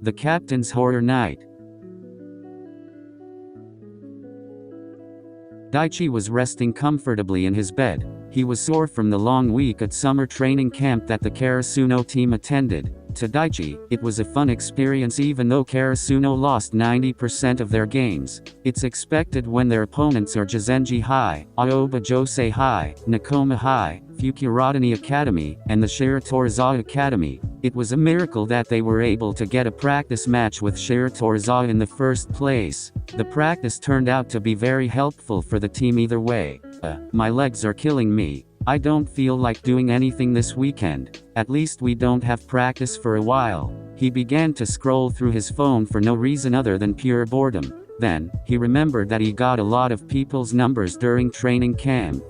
The Captain's Horror Night. Daichi was resting comfortably in his bed. He was sore from the long week at summer training camp that the Karasuno team attended. To Daichi, it was a fun experience even though Karasuno lost 90% of their games. It's expected when their opponents are Jizenji High, Aoba Josei High, Nakoma High, Fukurodani Academy, and the Shiratorizawa Academy. It was a miracle that they were able to get a practice match with Shiratorizawa in the first place. The practice turned out to be very helpful for the team either way. My legs are killing me. I don't feel like doing anything this weekend. At least we don't have practice for a while. He began to scroll through his phone for no reason other than pure boredom. Then, he remembered that he got a lot of people's numbers during training camp.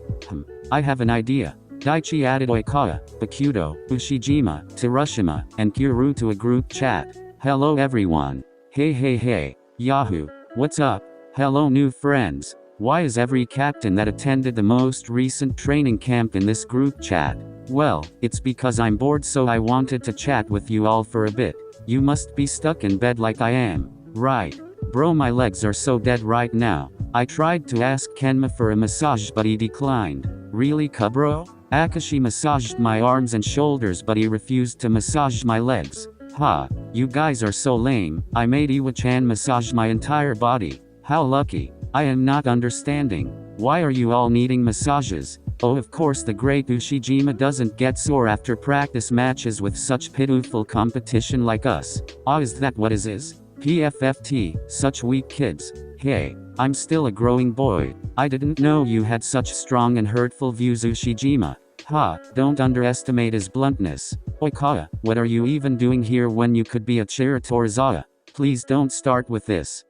I have an idea. Daichi added Oikawa, Bakudo, Ushijima, Terushima, and Kuru to a group chat. Hello everyone. Hey, Yahoo! What's up? Hello new friends. Why is every captain that attended the most recent training camp in this group chat? Well, it's because I'm bored, so I wanted to chat with you all for a bit. You must be stuck in bed like I am. Right. Bro, my legs are so dead right now. I tried to ask Kenma for a massage but he declined. Really, Kubro? Akashi massaged my arms and shoulders but he refused to massage my legs. Ha, you guys are so lame. I made Iwa-chan massage my entire body. How lucky. I am not understanding. Why are you all needing massages? Oh, of course the great Ushijima doesn't get sore after practice matches with such pitiful competition like us. Ah, is that what it is? PFFT, such weak kids. Hey, I'm still a growing boy. I didn't know you had such strong and hurtful views, Ushijima. Ha, don't underestimate his bluntness. Oikawa, what are you even doing here when you could be at Shiratorizawa? Please don't start with this. ...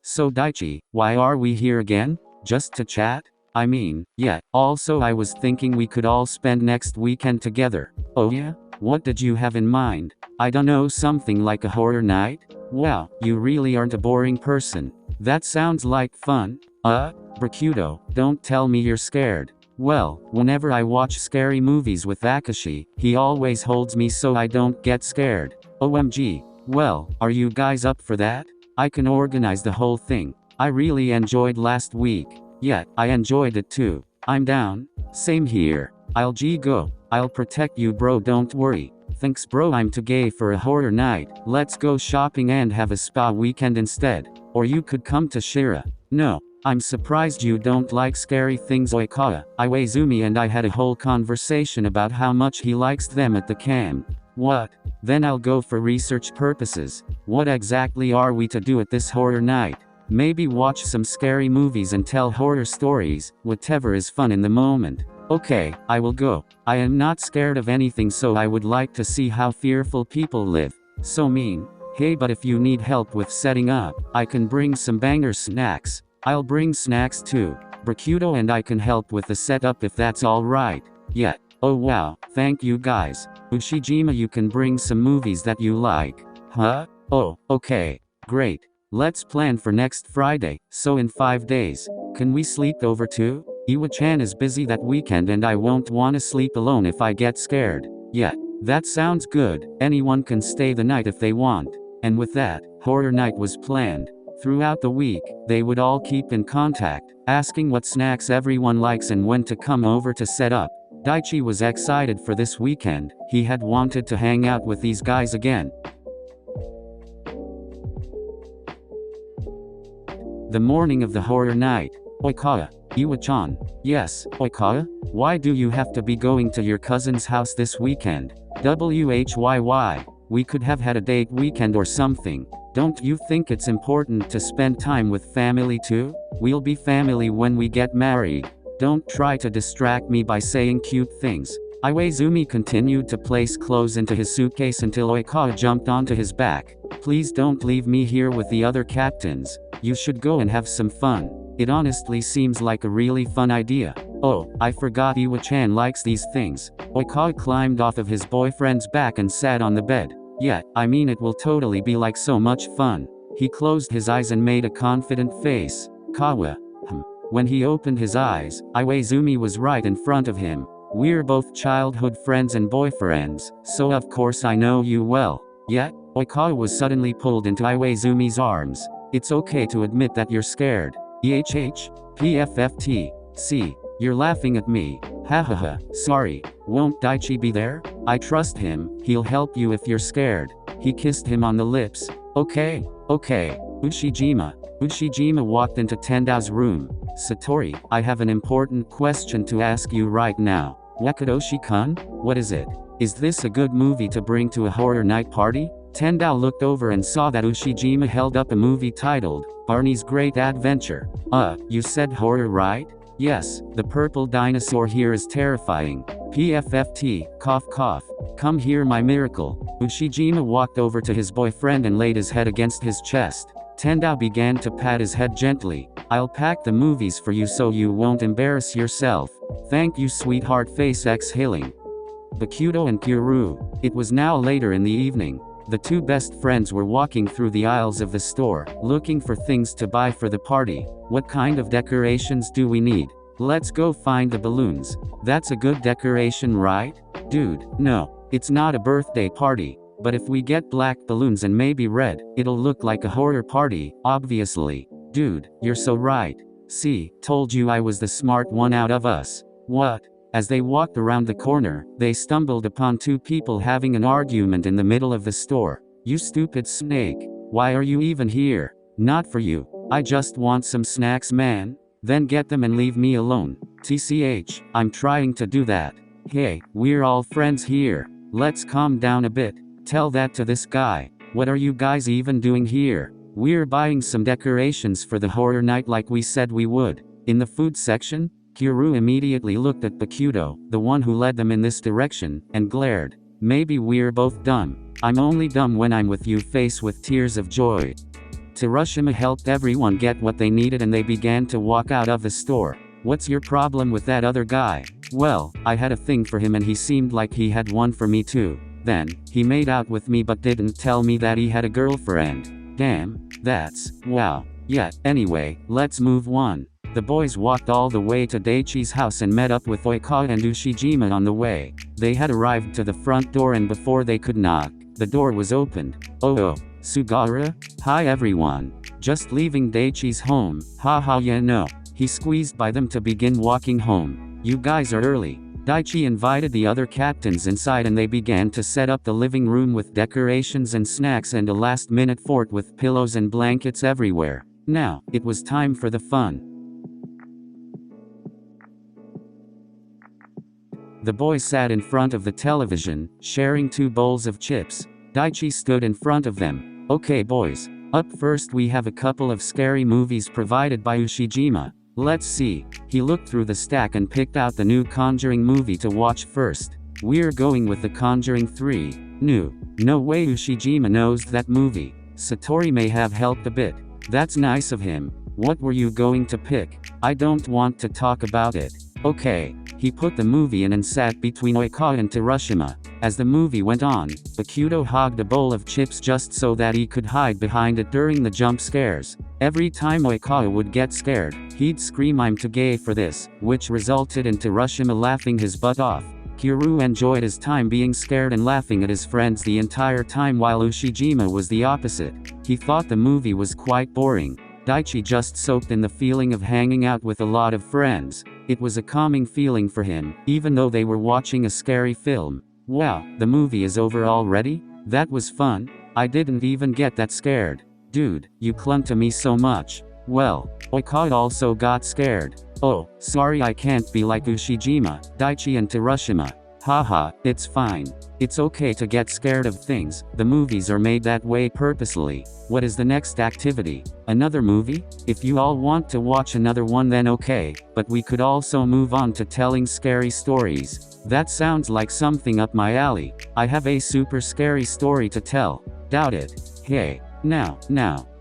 So Daichi, why are we here again? Just to chat? I mean, yeah, also I was thinking we could all spend next weekend together. Oh yeah? What did you have in mind? I don't know, something like a horror night? Wow, you really aren't a boring person. That sounds like fun. Bakudo, don't tell me you're scared. Well, whenever I watch scary movies with Akashi, he always holds me so I don't get scared. OMG. Well, are you guys up for that? I can organize the whole thing. I really enjoyed last week. Yeah, I enjoyed it too. I'm down. Same here. I'll go. I'll protect you bro, don't worry. Thanks bro, I'm too gay for a horror night. Let's go shopping and have a spa weekend instead. Or you could come to Shira. No. I'm surprised you don't like scary things, Oikawa. Iwaizumi and I had a whole conversation about how much he likes them at the camp. What? Then I'll go for research purposes. What exactly are we to do at this horror night? Maybe watch some scary movies and tell horror stories, whatever is fun in the moment. Okay, I will go. I am not scared of anything, so I would like to see how fearful people live. So mean. Hey, but if you need help with setting up, I can bring some banger snacks. I'll bring snacks too. Bakudo and I can help with the setup if that's alright. Yeah. Oh wow, thank you guys. Ushijima, you can bring some movies that you like. Huh? Oh, okay. Great. Let's plan for next Friday, so in 5 days. Can we sleep over too? Iwa-chan is busy that weekend and I won't wanna sleep alone if I get scared. Yeah, that sounds good. Anyone can stay the night if they want. And with that, horror night was planned. Throughout the week, they would all keep in contact, asking what snacks everyone likes and when to come over to set up. Daichi was excited for this weekend. He had wanted to hang out with these guys again. The morning of the horror night. Oikawa. Iwa-chan. Yes, Oikawa? Why do you have to be going to your cousin's house this weekend? WHYY. We could have had a date weekend or something. Don't you think it's important to spend time with family too? We'll be family when we get married. Don't try to distract me by saying cute things. Iwaizumi continued to place clothes into his suitcase until Oikawa jumped onto his back. Please don't leave me here with the other captains. You should go and have some fun. It honestly seems like a really fun idea. Oh, I forgot Iwa-chan likes these things. Oikawa climbed off of his boyfriend's back and sat on the bed. Yeah, I mean it will totally be like so much fun. He closed his eyes and made a confident face. Kawa. When he opened his eyes, Iwaizumi was right in front of him. We're both childhood friends and boyfriends, so of course I know you well. Yeah? Oikawa was suddenly pulled into Iwazumi's arms. It's okay to admit that you're scared. EHH? PFFT. See, you're laughing at me. Hahaha, sorry. Won't Daichi be there? I trust him, he'll help you if you're scared. He kissed him on the lips. Okay. Ushijima walked into Tendao's room. Satori, I have an important question to ask you right now. Wakadoshi-kun? What is it? Is this a good movie to bring to a horror night party? Tendao looked over and saw that Ushijima held up a movie titled, Barney's Great Adventure. You said horror, right? Yes, the purple dinosaur here is terrifying. PFFT, cough cough. Come here my miracle. Ushijima walked over to his boyfriend and laid his head against his chest. Tendao began to pat his head gently. I'll pack the movies for you so you won't embarrass yourself. Thank you sweetheart, face exhaling. Bakuto and Kuru. It was now later in the evening. The two best friends were walking through the aisles of the store, looking for things to buy for the party. What kind of decorations do we need? Let's go find the balloons. That's a good decoration, right? Dude, no, it's not a birthday party. But if we get black balloons and maybe red, it'll look like a horror party, obviously. Dude, you're so right. See, told you I was the smart one out of us. What? As they walked around the corner, they stumbled upon two people having an argument in the middle of the store. You stupid snake. Why are you even here? Not for you. I just want some snacks, man. Then get them and leave me alone. TCH, I'm trying to do that. Hey, we're all friends here. Let's calm down a bit. Tell that to this guy. What are you guys even doing here? We're buying some decorations for the horror night like we said we would. In the food section? Kuru immediately looked at Bakuto, the one who led them in this direction, and glared. Maybe we're both dumb. I'm only dumb when I'm with you, face with tears of joy. Terashima helped everyone get what they needed and they began to walk out of the store. What's your problem with that other guy? Well, I had a thing for him and he seemed like he had one for me too. Then, he made out with me but didn't tell me that he had a girlfriend. Damn, that's, wow. Yeah, anyway, let's move on. The boys walked all the way to Daichi's house and met up with Oikawa and Ushijima on the way. They had arrived to the front door and before they could knock, the door was opened. Oh, Sugara? Hi everyone. Just leaving Daichi's home. Haha, yeah no. He squeezed by them to begin walking home. You guys are early. Daichi invited the other captains inside and they began to set up the living room with decorations and snacks and a last-minute fort with pillows and blankets everywhere. Now, it was time for the fun. The boys sat in front of the television, sharing 2 bowls of chips. Daichi stood in front of them. Okay boys, up first we have a couple of scary movies provided by Ushijima. Let's see. He looked through the stack and picked out the new Conjuring movie to watch first. We're going with The Conjuring 3. No way Ushijima knows that movie. Satori may have helped a bit. That's nice of him. What were you going to pick? I don't want to talk about it. Okay. He put the movie in and sat between Oikawa and Terashima. As the movie went on, Bakuto hogged a bowl of chips just so that he could hide behind it during the jump scares. Every time Oikawa would get scared, he'd scream I'm too gay for this, which resulted in Terashima laughing his butt off. Kuru enjoyed his time being scared and laughing at his friends the entire time while Ushijima was the opposite. He thought the movie was quite boring. Daichi just soaked in the feeling of hanging out with a lot of friends. It was a calming feeling for him, even though they were watching a scary film. Wow, the movie is over already? That was fun. I didn't even get that scared. Dude, you clung to me so much. Well, Oikawa also got scared. Oh, sorry I can't be like Ushijima, Daichi and Terashima. Haha, it's fine. It's okay to get scared of things, the movies are made that way purposely. What is the next activity? Another movie? If you all want to watch another one then okay, but we could also move on to telling scary stories. That sounds like something up my alley. I have a super scary story to tell. Doubt it. Hey, now,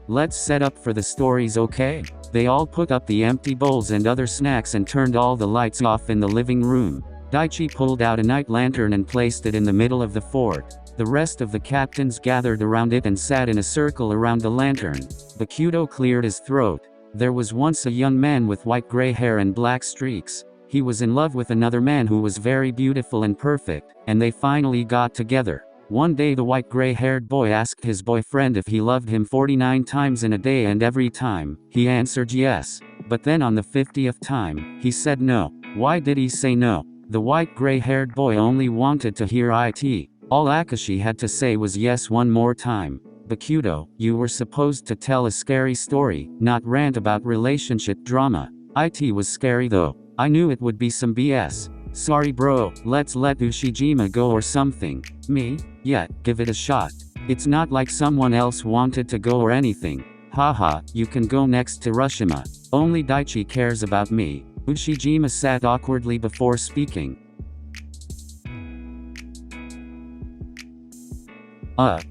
let's set up for the stories, okay? They all put up the empty bowls and other snacks and turned all the lights off in the living room. Daichi pulled out a night lantern and placed it in the middle of the fort. The rest of the captains gathered around it and sat in a circle around the lantern. Bakuto cleared his throat. There was once a young man with white gray hair and black streaks. He was in love with another man who was very beautiful and perfect, and they finally got together. One day the white gray-haired boy asked his boyfriend if he loved him 49 times in a day, and every time, he answered yes. But then on the 50th time, he said no. Why did he say no? The white gray-haired boy only wanted to hear it. All Akashi had to say was yes one more time. Bakudo, you were supposed to tell a scary story, not rant about relationship drama. It was scary though. I knew it would be some BS. Sorry bro, let's let Ushijima go or something. Me? Yeah, give it a shot. It's not like someone else wanted to go or anything. Haha, you can go next to Hiroshima. Only Daichi cares about me. Ushijima sat awkwardly before speaking.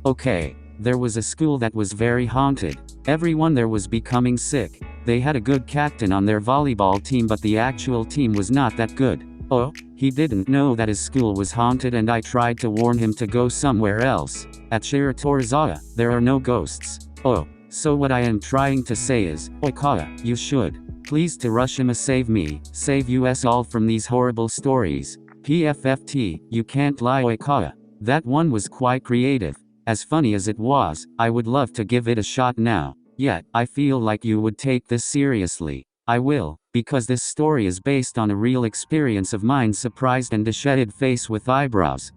Okay. There was a school that was very haunted. Everyone there was becoming sick. They had a good captain on their volleyball team, but the actual team was not that good. Oh, he didn't know that his school was haunted, and I tried to warn him to go somewhere else. At Shiratorizawa, there are no ghosts. Oh, so what I am trying to say is, Oikawa, you should. Please Hiroshima, save me, save us all from these horrible stories. PFFT, you can't lie Oikawa. That one was quite creative. As funny as it was, I would love to give it a shot now. Yet, I feel like you would take this seriously. I will, because this story is based on a real experience of mine. Surprised and disheveled face with eyebrows.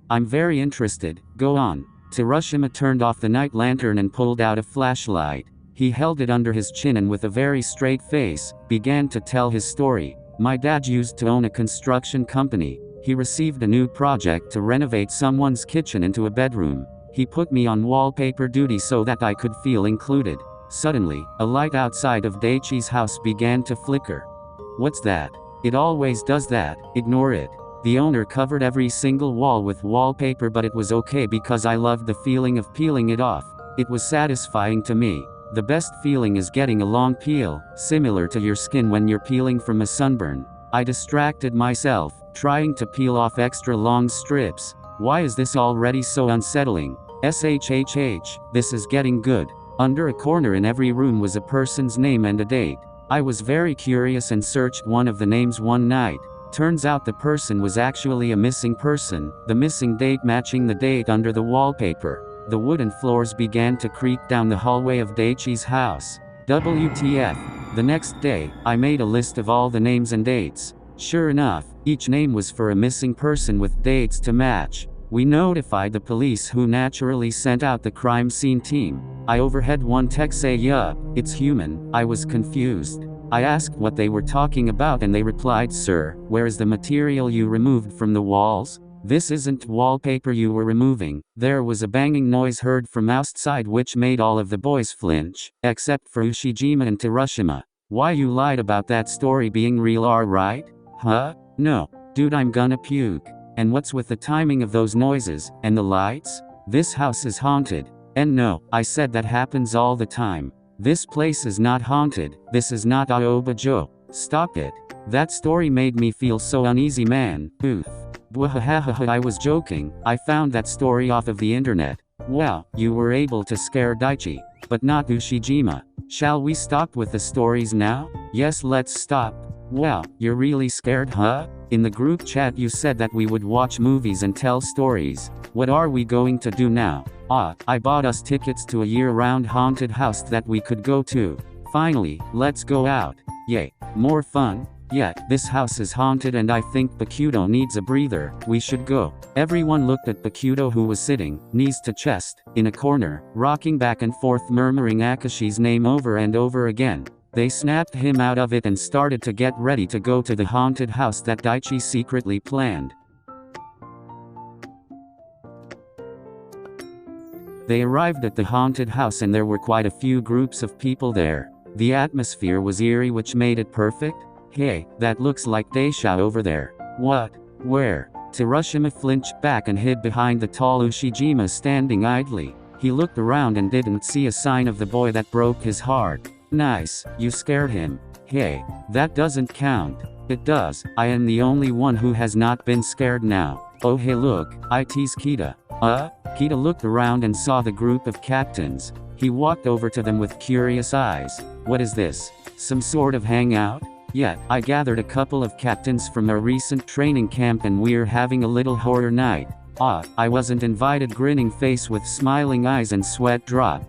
I'm very interested, go on. Hiroshima turned off the night lantern and pulled out a flashlight. He held it under his chin and with a very straight face, began to tell his story. My dad used to own a construction company. He received a new project to renovate someone's kitchen into a bedroom. He put me on wallpaper duty so that I could feel included. Suddenly, a light outside of Daichi's house began to flicker. What's that? It always does that, ignore it. The owner covered every single wall with wallpaper, but it was okay because I loved the feeling of peeling it off. It was satisfying to me. The best feeling is getting a long peel, similar to your skin when you're peeling from a sunburn. I distracted myself, trying to peel off extra long strips. Why is this already so unsettling? SHHH, this is getting good. Under a corner in every room was a person's name and a date. I was very curious and searched one of the names one night. Turns out the person was actually a missing person, the missing date matching the date under the wallpaper. The wooden floors began to creak down the hallway of Daichi's house. WTF. The next day, I made a list of all the names and dates. Sure enough, each name was for a missing person with dates to match. We notified the police, who naturally sent out the crime scene team. I overheard one tech say, "Yup, it's human." I was confused. I asked what they were talking about and they replied, "Sir, where is the material you removed from the walls? This isn't wallpaper you were removing." There was a banging noise heard from outside which made all of the boys flinch, except for Ushijima and Hiroshima. Why you lied about that story being real, right? Huh? No. Dude, I'm gonna puke. And what's with the timing of those noises, and the lights? This house is haunted. And no, I said that happens all the time. This place is not haunted, this is not Aoba-jo. Stop it. That story made me feel so uneasy, man. Oof. Bwahahaha, I was joking, I found that story off of the internet. Wow, you were able to scare Daichi, but not Ushijima. Shall we stop with the stories now? Yes, let's stop. Wow, you're really scared, huh? In the group chat you said that we would watch movies and tell stories. What are we going to do now? I bought us tickets to a year-round haunted house that we could go to. Finally, let's go out. Yay. More fun? Yeah, this house is haunted and I think Bakudo needs a breather. We should go. Everyone looked at Bakudo, who was sitting, knees to chest, in a corner, rocking back and forth, murmuring Akashi's name over and over again. They snapped him out of it and started to get ready to go to the haunted house that Daichi secretly planned. They arrived at the haunted house and there were quite a few groups of people there. The atmosphere was eerie, which made it perfect. Hey, that looks like Daisha over there. What? Where? Hiroshima flinched back and hid behind the tall Ushijima standing idly. He looked around and didn't see a sign of the boy that broke his heart. Nice, you scared him. Hey, that doesn't count. It does, I am the only one who has not been scared now. Oh hey look, it's Kita. Kita looked around and saw the group of captains. He walked over to them with curious eyes. What is this? Some sort of hangout? Yeah, I gathered a couple of captains from our recent training camp and we're having a little horror night. Ah, I wasn't invited. Grinning face with smiling eyes and sweat drop.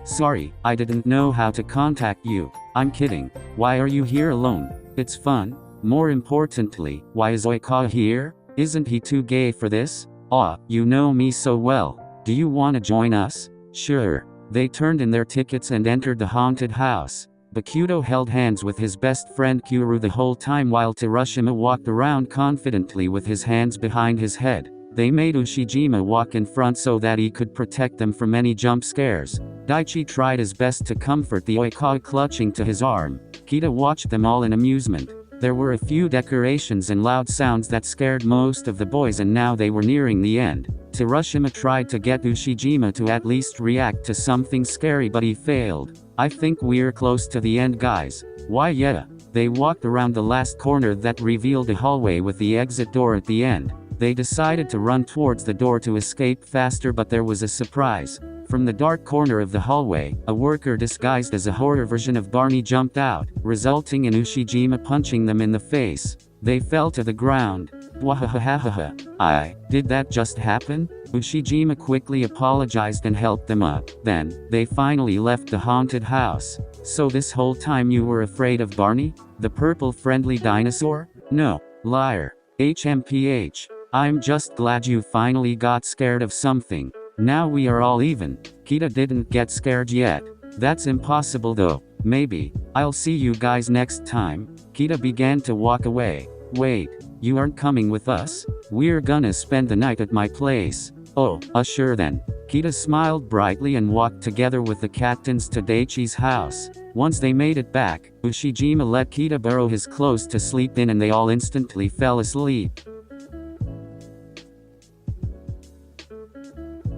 Sorry, I didn't know how to contact you. I'm kidding. Why are you here alone? It's fun. More importantly, why is Oika here? Isn't he too gay for this? Ah, you know me so well. Do you want to join us? Sure. They turned in their tickets and entered the haunted house. Bakuto held hands with his best friend Kuru the whole time while Terashima walked around confidently with his hands behind his head. They made Ushijima walk in front so that he could protect them from any jump scares. Daichi tried his best to comfort the Oika clutching to his arm. Kita watched them all in amusement. There were a few decorations and loud sounds that scared most of the boys, and now they were nearing the end. Terashima tried to get Ushijima to at least react to something scary, but he failed. I think we're close to the end, guys. Why yeah. They walked around the last corner that revealed a hallway with the exit door at the end. They decided to run towards the door to escape faster, but there was a surprise. From the dark corner of the hallway, a worker disguised as a horror version of Barney jumped out, resulting in Ushijima punching them in the face. They fell to the ground. Bwahahahaha. Did that just happen? Ushijima quickly apologized and helped them up. Then, they finally left the haunted house. So this whole time you were afraid of Barney? The purple friendly dinosaur? No. Liar. HMPH. I'm just glad you finally got scared of something. Now we are all even. Kita didn't get scared yet. That's impossible though. Maybe. I'll see you guys next time. Kita began to walk away. Wait, you aren't coming with us? We're gonna spend the night at my place. Oh, sure then. Kita smiled brightly and walked together with the captains to Daichi's house. Once they made it back, Ushijima let Kita borrow his clothes to sleep in and they all instantly fell asleep.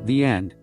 The end.